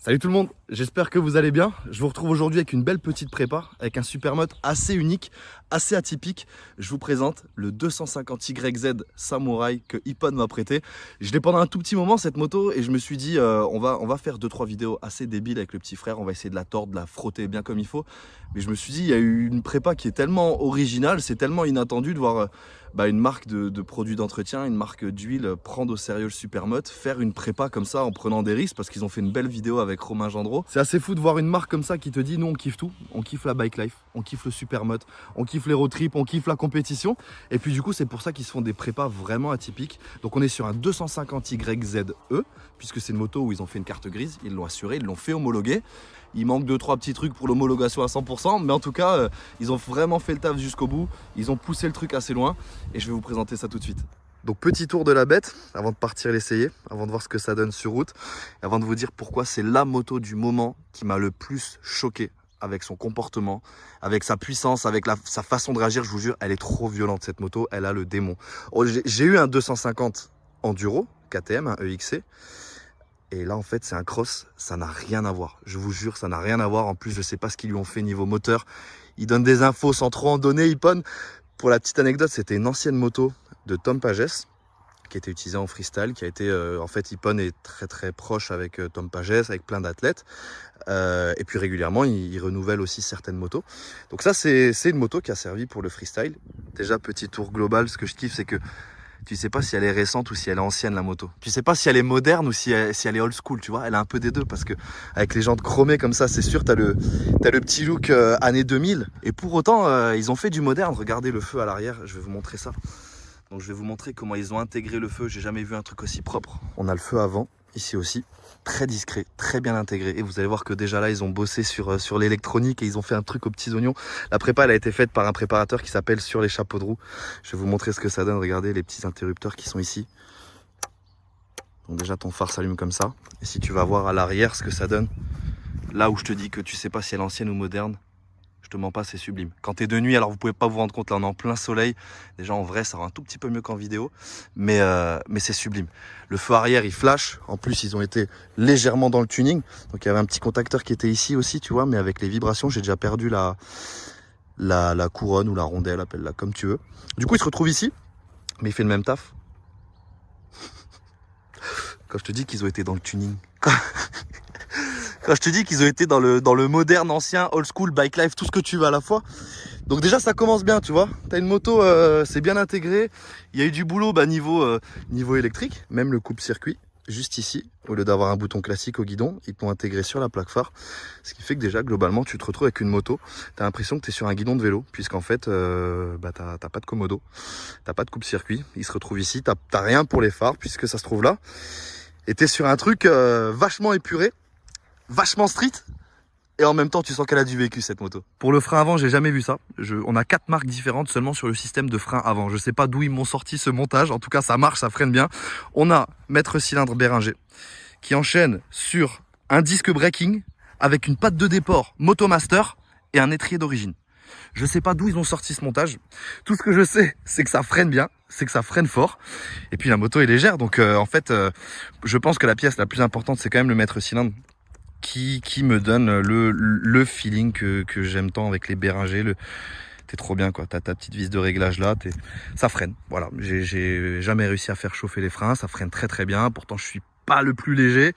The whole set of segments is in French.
Salut tout le monde, j'espère que vous allez bien. Je vous retrouve aujourd'hui avec une belle petite prépa, avec un super mode assez unique, assez atypique. Je vous présente le 250YZ Samurai que Ippon m'a prêté. Je l'ai pendant un tout petit moment cette moto et je me suis dit on va faire 2-3 vidéos assez débiles avec le petit frère. On va essayer de la tordre, de la frotter bien comme il faut. Mais je me suis dit il y a eu une prépa qui est tellement originale, c'est tellement inattendu de voir une marque de produits d'entretien, une marque d'huile prendre au sérieux le Supermoto, faire une prépa comme ça en prenant des risques parce qu'ils ont fait une belle vidéo avec Romain Gendreau. C'est assez fou de voir une marque comme ça qui te dit nous on kiffe tout, on kiffe la bike life, on kiffe le Supermoto, on kiffe les road trips, on kiffe la compétition. Et puis du coup c'est pour ça qu'ils se font des prépas vraiment atypiques. Donc on est sur un 250YZE puisque c'est une moto où ils ont fait une carte grise, ils l'ont assuré, ils l'ont fait homologuer. Il manque 2-3 petits trucs pour l'homologation à 100%, mais en tout cas, ils ont vraiment fait le taf jusqu'au bout. Ils ont poussé le truc assez loin et je vais vous présenter ça tout de suite. Donc petit tour de la bête avant de partir l'essayer, avant de voir ce que ça donne sur route, et avant de vous dire pourquoi c'est la moto du moment qui m'a le plus choqué avec son comportement, avec sa puissance, avec sa façon de réagir. Je vous jure, elle est trop violente cette moto, elle a le démon. J'ai eu un 250 Enduro KTM, un EXC. Et là, en fait, c'est un cross, ça n'a rien à voir. Je vous jure, ça n'a rien à voir. En plus, je sais pas ce qu'ils lui ont fait niveau moteur. Il donne des infos sans trop en donner, Ippon. Pour la petite anecdote, c'était une ancienne moto de Tom Pages qui était utilisée en freestyle, qui a été... en fait, Ippon est très très proche avec Tom Pages, avec plein d'athlètes. Et puis régulièrement, il renouvelle aussi certaines motos. Donc ça, c'est une moto qui a servi pour le freestyle. Déjà, petit tour global, ce que je kiffe, c'est que tu sais pas si elle est récente ou si elle est ancienne la moto. Tu sais pas si elle est moderne ou si elle est old school, tu vois. Elle a un peu des deux parce que avec les jantes chromées comme ça, c'est sûr, t'as le petit look années 2000. Et pour autant, ils ont fait du moderne. Regardez le feu à l'arrière, je vais vous montrer ça. Donc je vais vous montrer comment ils ont intégré le feu. J'ai jamais vu un truc aussi propre. On a le feu avant, ici aussi. Très discret, très bien intégré. Et vous allez voir que déjà là, ils ont bossé sur l'électronique et ils ont fait un truc aux petits oignons. La prépa, elle a été faite par un préparateur qui s'appelle Sur les chapeaux de roue. Je vais vous montrer ce que ça donne. Regardez les petits interrupteurs qui sont ici. Donc déjà, ton phare s'allume comme ça. Et si tu vas voir à l'arrière ce que ça donne, là où je te dis que tu sais pas si elle est ancienne ou moderne, je te mens pas, c'est sublime. Quand tu es de nuit, alors vous pouvez pas vous rendre compte, là on est en plein soleil. Déjà en vrai, ça va un tout petit peu mieux qu'en vidéo, mais c'est sublime. Le feu arrière, il flash. En plus, ils ont été légèrement dans le tuning. Donc il y avait un petit contacteur qui était ici aussi, tu vois, mais avec les vibrations, j'ai déjà perdu la couronne ou la rondelle, appelle-la comme tu veux. Du coup, il se retrouve ici, mais il fait le même taf. Quand je te dis qu'ils ont été dans le tuning. Quand je te dis qu'ils ont été dans le moderne, ancien, old school, bike life, tout ce que tu veux à la fois. Donc déjà ça commence bien, tu vois. T'as une moto, c'est bien intégré. Il y a eu du boulot niveau électrique, même le coupe-circuit, juste ici. Au lieu d'avoir un bouton classique au guidon, ils t'ont intégré sur la plaque phare. Ce qui fait que déjà, globalement, tu te retrouves avec une moto. T'as l'impression que t'es sur un guidon de vélo, puisqu'en fait, t'as pas de commodo, t'as pas de coupe-circuit. Il se retrouve ici, t'as rien pour les phares, puisque ça se trouve là. Et t'es sur un truc vachement épuré, vachement street, et en même temps tu sens qu'elle a du vécu cette moto. Pour le frein avant, j'ai jamais vu ça. On a 4 marques différentes seulement sur le système de frein avant. Je sais pas d'où ils m'ont sorti ce montage, en tout cas ça marche, ça freine bien. On a maître cylindre Béringer qui enchaîne sur un disque braking avec une patte de déport Motomaster et un étrier d'origine. Je sais pas d'où ils ont sorti ce montage. Tout ce que je sais, c'est que ça freine bien, c'est que ça freine fort. Et puis la moto est légère, donc en fait, je pense que la pièce la plus importante, c'est quand même le maître cylindre qui me donne le feeling que j'aime tant avec les Béringer. T'es trop bien, quoi. T'as ta petite vis de réglage là, ça freine. Voilà, j'ai jamais réussi à faire chauffer les freins, ça freine très très bien. Pourtant, je suis pas le plus léger.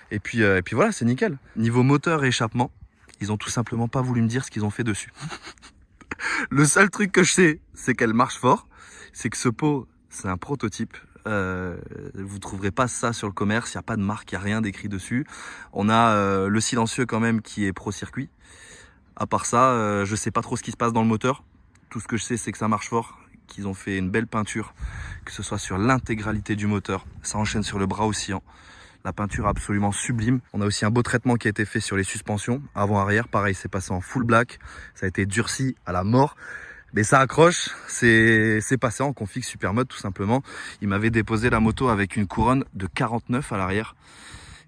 Et puis voilà, c'est nickel. Niveau moteur et échappement, ils ont tout simplement pas voulu me dire ce qu'ils ont fait dessus. Le seul truc que je sais, c'est qu'elle marche fort. C'est que ce pot, c'est un prototype. Vous trouverez pas ça sur le commerce. Il n'y a pas de marque, il n'y a rien d'écrit dessus. On a le silencieux quand même qui est pro circuit. À part ça, je sais pas trop ce qui se passe dans le moteur. Tout ce que je sais, c'est que ça marche fort, qu'ils ont fait une belle peinture, que ce soit sur l'intégralité du moteur. Ça enchaîne sur le bras oscillant. La peinture absolument sublime. On a aussi un beau traitement qui a été fait sur les suspensions. Avant-arrière, pareil, c'est passé en full black. Ça a été durci à la mort. Mais ça accroche. C'est passé en config Supermoto tout simplement. Il m'avait déposé la moto avec une couronne de 49 à l'arrière.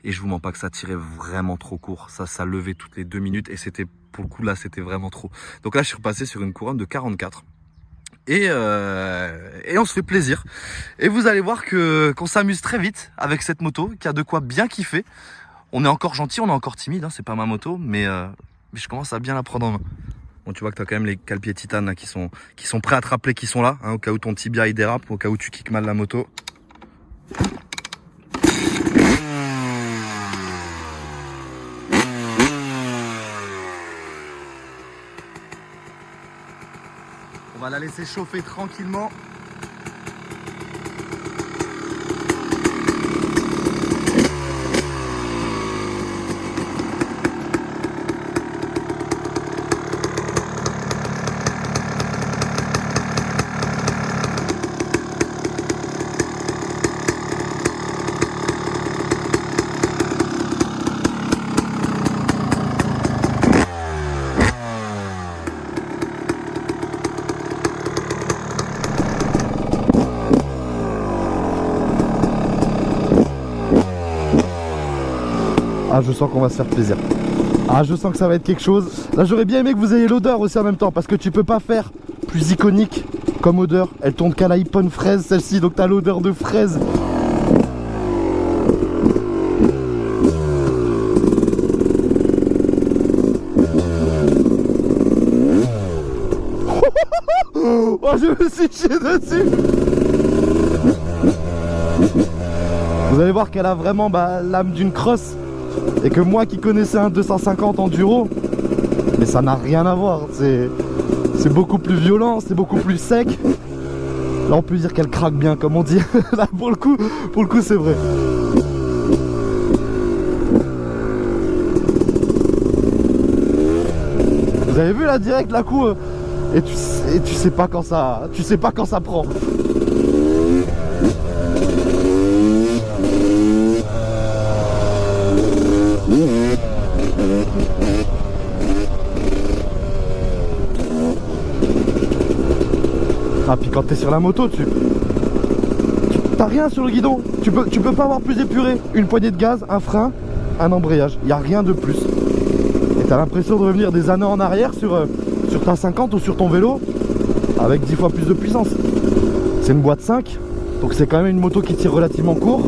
Et je vous mens pas que ça tirait vraiment trop court. Ça levait toutes les 2 minutes. Et c'était, pour le coup là, c'était vraiment trop. Donc là, je suis repassé sur une couronne de 44. Et on se fait plaisir. Et vous allez voir qu'on s'amuse très vite avec cette moto, qui a de quoi bien kiffer. On est encore gentil, on est encore timide, hein, c'est pas ma moto, mais je commence à bien la prendre en main. Bon, tu vois que tu as quand même les cale-pieds titane là, qui sont prêts à te rappeler qu'ils sont là, hein, au cas où ton tibia il dérape, au cas où tu kicks mal la moto. On va la laisser chauffer tranquillement. Ah, je sens qu'on va se faire plaisir. Ah, je sens que ça va être quelque chose. Là, j'aurais bien aimé que vous ayez l'odeur aussi en même temps, parce que tu peux pas faire plus iconique comme odeur. Elle tourne qu'à la Hippon fraise, celle-ci, donc t'as l'odeur de fraise. Oh, je me suis chié dessus. Vous allez voir qu'elle a vraiment l'âme d'une crosse. Et que moi qui connaissais un 250 enduro, mais ça n'a rien à voir, c'est beaucoup plus violent, c'est beaucoup plus sec. Là on peut dire qu'elle craque bien comme on dit. Là pour le coup c'est vrai. Vous avez vu là direct la coup et tu sais pas quand ça prend. Ah, puis quand t'es sur la moto, t'as rien sur le guidon. Tu peux pas avoir plus épuré. Une poignée de gaz, un frein, un embrayage. Il n'y a rien de plus. Et t'as l'impression de revenir des années en arrière sur ta 50 ou sur ton vélo avec 10 fois plus de puissance. C'est une boîte 5, donc c'est quand même une moto qui tire relativement court.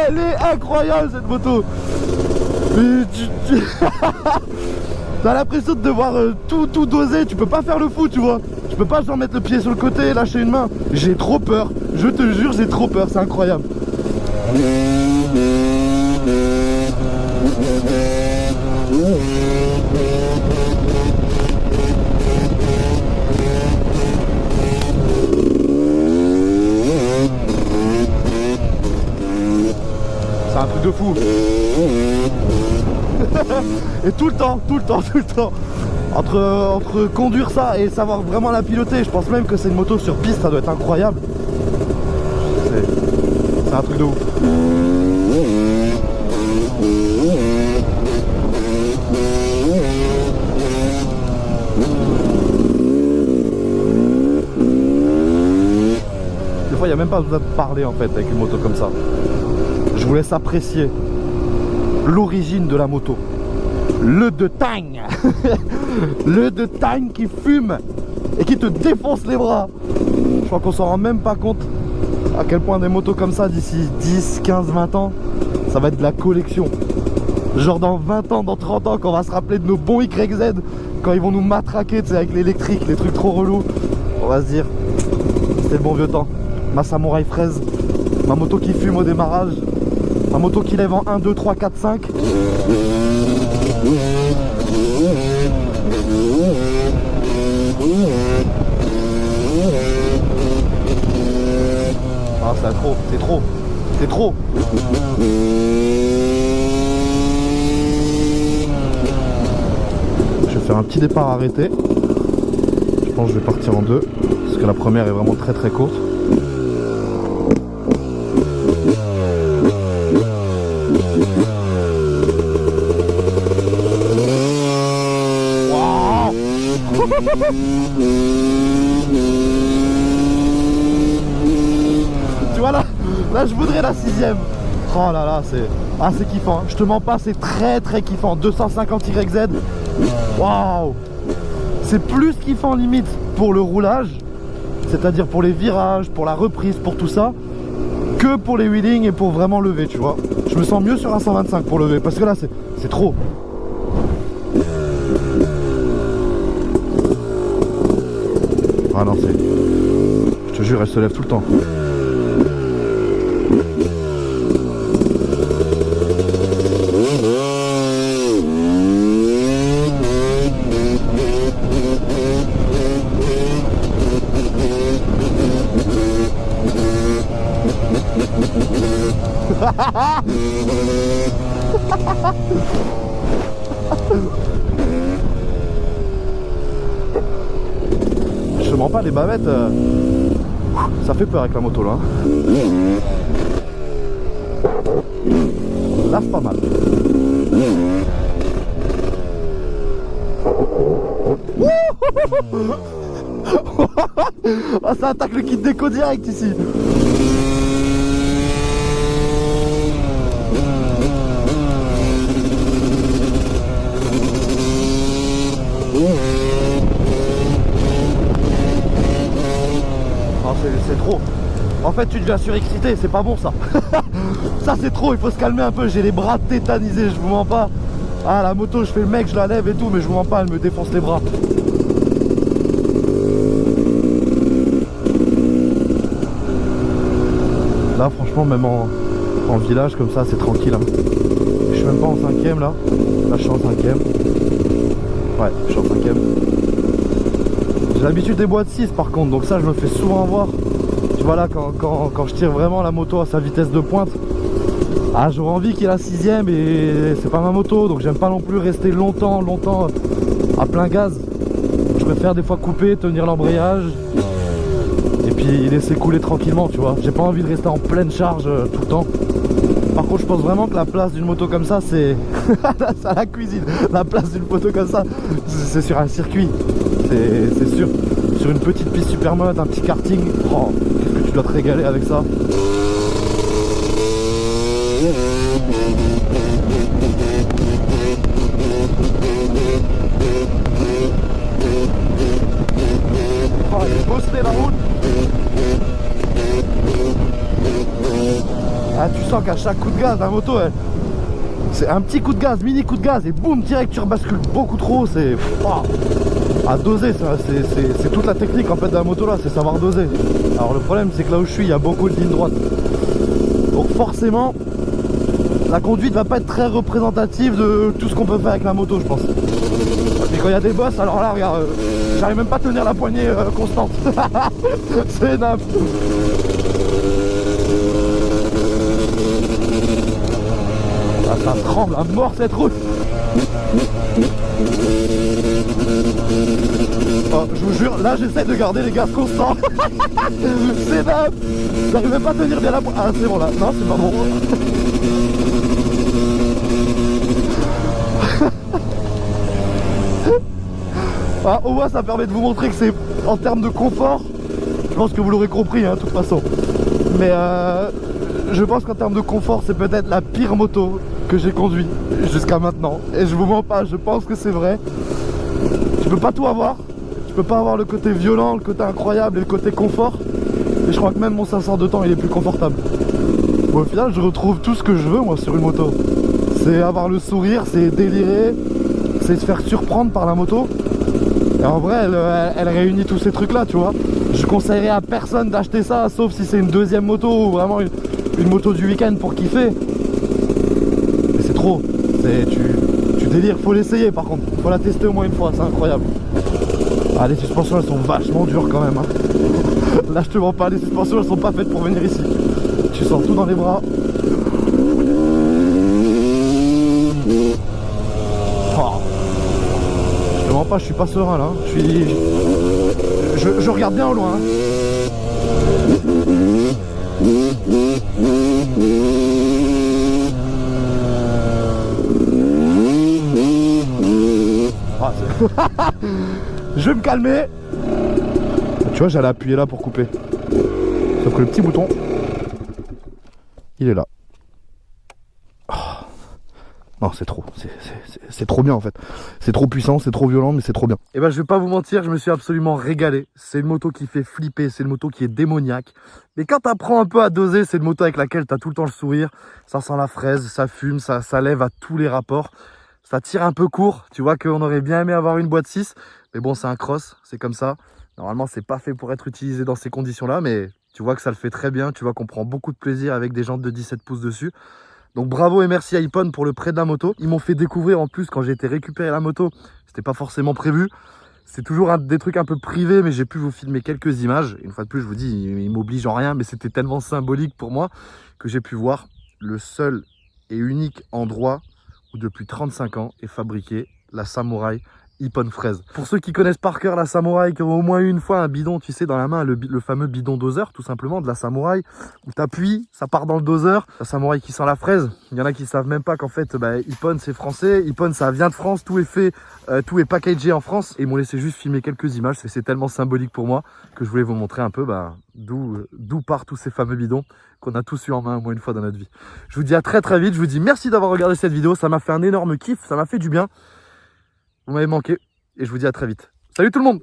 Elle est incroyable cette moto. T'as l'impression de devoir tout doser. Tu peux pas faire le fou, tu vois. Tu peux pas genre mettre le pied sur le côté et lâcher une main. J'ai trop peur. Je te jure, j'ai trop peur. C'est incroyable. C'est un truc de fou. Et tout le temps. Entre conduire ça et savoir vraiment la piloter, je pense même que c'est une moto sur piste, ça doit être incroyable. C'est un truc de ouf. Des fois, il n'y a même pas besoin de parler en fait avec une moto comme ça. Je vous laisse apprécier l'origine de la moto. Le de Tagne. Le de Tagne qui fume et qui te défonce les bras. Je crois qu'on s'en rend même pas compte à quel point des motos comme ça d'ici 10, 15, 20 ans, ça va être de la collection. Genre dans 20 ans, dans 30 ans, quand on va se rappeler de nos bons YZ, quand ils vont nous matraquer avec l'électrique, les trucs trop relous, on va se dire, c'était le bon vieux temps. Ma Samouraï fraise, ma moto qui fume au démarrage, ma moto qui lève en 1, 2, 3, 4, 5. Ah, c'est trop. Je vais faire un petit départ arrêté. Je pense que je vais partir en deux, parce que la première est vraiment très courte. Là, je voudrais la 6ème. Oh là là, c'est kiffant. Je te mens pas, c'est très très kiffant. 250 YZ. Waouh. C'est plus kiffant limite pour le roulage, c'est-à-dire pour les virages, pour la reprise, pour tout ça, que pour les wheelings et pour vraiment lever, tu vois. Je me sens mieux sur un 125 pour lever, parce que là, c'est trop. Ah non, je te jure, elle se lève tout le temps. Je te mens pas, les bavettes, ça fait peur avec la moto là. Là c'est pas mal. Oh, ça attaque le kit déco direct ici. C'est trop. En fait tu deviens surexcité, c'est pas bon ça. Ça c'est trop, il faut se calmer un peu. J'ai les bras tétanisés, je vous mens pas. Ah la moto, je fais le mec, je la lève et tout, mais je vous mens pas, elle me défonce les bras. Là franchement, même en village comme ça, c'est tranquille hein. Je suis même pas en 5ème là. Là je suis en 5ème. Ouais, je suis en 5ème. J'ai l'habitude des boîtes 6 par contre, donc ça je me fais souvent avoir. Tu vois là, quand je tire vraiment la moto à sa vitesse de pointe, ah j'aurais envie qu'il y ait la 6ème et c'est pas ma moto, donc j'aime pas non plus rester longtemps à plein gaz. Je préfère des fois couper, tenir l'embrayage et puis laisser couler tranquillement, tu vois. J'ai pas envie de rester en pleine charge tout le temps. Par contre je pense vraiment que la place d'une moto comme ça c'est à la cuisine. La place d'une moto comme ça c'est sur un circuit, c'est sûr. Sur une petite piste super mode, un petit karting, oh, qu'est-ce que tu dois te régaler avec ça. Oh, elle est boostée la route. Ah, tu sens qu'à chaque coup de gaz la moto c'est un petit coup de gaz, mini coup de gaz et boum, direct tu rebascules beaucoup trop. C'est à doser, c'est toute la technique en fait de la moto là, c'est savoir doser. Alors le problème c'est que là où je suis il y a beaucoup de lignes droites, donc forcément la conduite va pas être très représentative de tout ce qu'on peut faire avec la moto, je pense. Et quand il y a des bosses, alors là regarde, j'arrive même pas à tenir la poignée constante. C'est énorme. Ah, ça tremble à mort cette route. Oh, je vous jure, là j'essaie de garder les gaz constants. C'est énorme. J'arrive même pas à tenir bien la poignée. Ah c'est bon là, non c'est pas bon. Ah, au moins ça permet de vous montrer que c'est en termes de confort. Je pense que vous l'aurez compris hein, de toute façon. Mais je pense qu'en termes de confort c'est peut-être la pire moto que j'ai conduit jusqu'à maintenant. Et je vous mens pas, je pense que c'est vrai. Tu peux pas tout avoir. Tu peux pas avoir le côté violent, le côté incroyable et le côté confort. Et je crois que même mon 500 de temps il est plus confortable. Bon, au final je retrouve tout ce que je veux moi sur une moto. C'est avoir le sourire, c'est délirer, c'est se faire surprendre par la moto. Et en vrai elle réunit tous ces trucs là, tu vois. Je conseillerais à personne d'acheter ça, sauf si c'est une deuxième moto ou vraiment une moto du week-end pour kiffer. Mais c'est trop, tu délires, faut l'essayer par contre, faut la tester au moins une fois, c'est incroyable. Ah, les suspensions elles sont vachement dures quand même hein. Là je te mens pas, les suspensions elles sont pas faites pour venir ici. Tu sens tout dans les bras. Oh. Je te mens pas, je suis pas serein là. Je regarde bien au loin. Ah, je vais me calmer. Tu vois, j'allais appuyer là pour couper. Sauf que le petit bouton, Il est là. Oh. Non, c'est trop. C'est trop bien en fait. C'est trop puissant, c'est trop violent, mais c'est trop bien. Et ben, je vais pas vous mentir, je me suis absolument régalé. C'est une moto qui fait flipper, c'est une moto qui est démoniaque. Mais quand tu apprends un peu à doser, c'est une moto avec laquelle tu as tout le temps le sourire. Ça sent la fraise, ça fume, ça lève à tous les rapports. Ça tire un peu court. Tu vois qu'on aurait bien aimé avoir une boîte 6. Mais bon, c'est un cross, c'est comme ça. Normalement, c'est pas fait pour être utilisé dans ces conditions-là, mais tu vois que ça le fait très bien. Tu vois qu'on prend beaucoup de plaisir avec des jantes de 17 pouces dessus. Donc bravo et merci à Ippon pour le prêt de la moto. Ils m'ont fait découvrir en plus quand j'ai été récupérer la moto. C'était pas forcément prévu. C'est toujours des trucs un peu privés, mais j'ai pu vous filmer quelques images. Une fois de plus, je vous dis, ils m'obligent en rien, mais c'était tellement symbolique pour moi que j'ai pu voir le seul et unique endroit où depuis 35 ans est fabriquée la Samurai Ippon fraise. Pour ceux qui connaissent par cœur la Samurai, qui ont au moins eu une fois un bidon, tu sais, dans la main, le fameux bidon doseur, tout simplement, de la Samurai, où tu appuies, ça part dans le doseur. La Samurai qui sent la fraise. Il y en a qui savent même pas qu'en fait, Ippon, c'est français. Ippon, ça vient de France, tout est fait, tout est packagé en France. Et ils m'ont laissé juste filmer quelques images. C'est tellement symbolique pour moi que je voulais vous montrer un peu d'où partent tous ces fameux bidons qu'on a tous eu en main au moins une fois dans notre vie. Je vous dis à très très vite. Je vous dis merci d'avoir regardé cette vidéo. Ça m'a fait un énorme kiff. Ça m'a fait du bien. Vous m'avez manqué et je vous dis à très vite. Salut tout le monde!